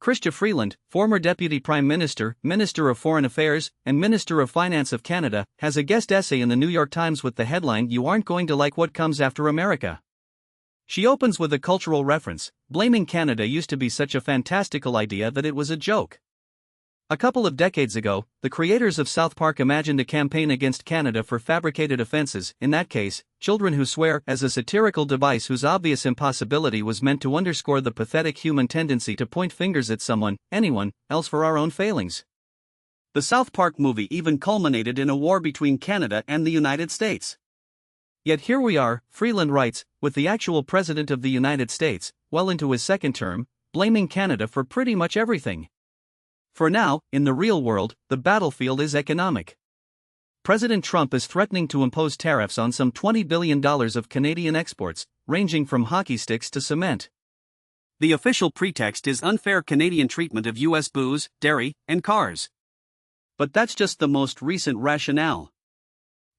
Chrystia Freeland, former Deputy Prime Minister, Minister of Foreign Affairs, and Minister of Finance of Canada, has a guest essay in the New York Times with the headline "You Aren't Going to Like What Comes After America." She opens with a cultural reference, blaming Canada used to be such a fantastical idea that it was a joke. A couple of decades ago, the creators of South Park imagined a campaign against Canada for fabricated offenses, in that case, children who swear, as a satirical device whose obvious impossibility was meant to underscore the pathetic human tendency to point fingers at someone, anyone, else for our own failings. The South Park movie even culminated in a war between Canada and the United States. Yet here we are, Freeland writes, with the actual President of the United States, well into his second term, blaming Canada for pretty much everything. For now, in the real world, the battlefield is economic. President Trump is threatening to impose tariffs on some $20 billion of Canadian exports, ranging from hockey sticks to cement. The official pretext is unfair Canadian treatment of U.S. booze, dairy, and cars. But that's just the most recent rationale.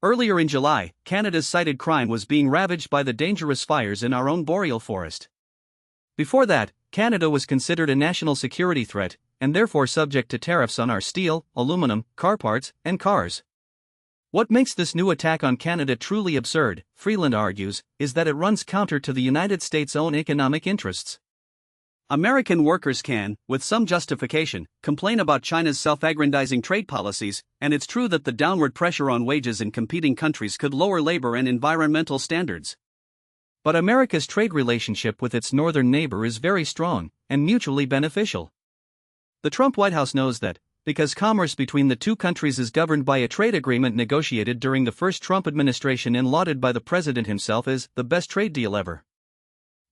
Earlier in July, Canada's cited crime was being ravaged by the dangerous fires in our own boreal forest. Before that, Canada was considered a national security threat, and therefore subject to tariffs on our steel, aluminum, car parts, and cars. What makes this new attack on Canada truly absurd, Freeland argues, is that it runs counter to the United States' own economic interests. American workers can, with some justification, complain about China's self-aggrandizing trade policies, and it's true that the downward pressure on wages in competing countries could lower labor and environmental standards. But America's trade relationship with its northern neighbor is very strong, and mutually beneficial. The Trump White House knows that, because commerce between the two countries is governed by a trade agreement negotiated during the first Trump administration and lauded by the president himself as the best trade deal ever.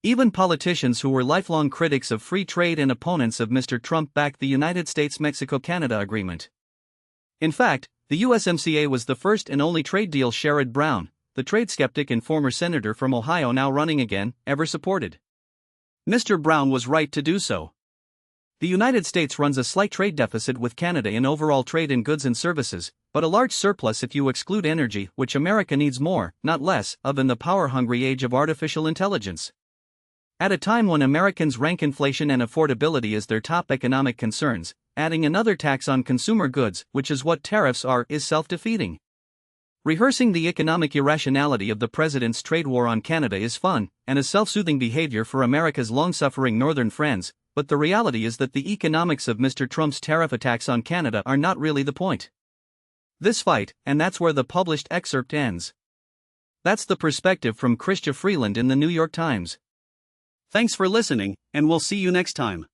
Even politicians who were lifelong critics of free trade and opponents of Mr. Trump backed the United States-Mexico-Canada agreement. In fact, the USMCA was the first and only trade deal Sherrod Brown, the trade skeptic and former senator from Ohio now running again, ever supported. Mr. Brown was right to do so. The United States runs a slight trade deficit with Canada in overall trade in goods and services, but a large surplus if you exclude energy, which America needs more, not less, of in the power-hungry age of artificial intelligence. At a time when Americans rank inflation and affordability as their top economic concerns, adding another tax on consumer goods, which is what tariffs are, is self-defeating. Rehearsing the economic irrationality of the president's trade war on Canada is fun, and a self-soothing behavior for America's long-suffering northern friends, but the reality is that the economics of Mr. Trump's tariff attacks on Canada are not really the point. This fight, and that's where the published excerpt ends. That's the perspective from Chrystia Freeland in the New York Times. Thanks for listening, and we'll see you next time.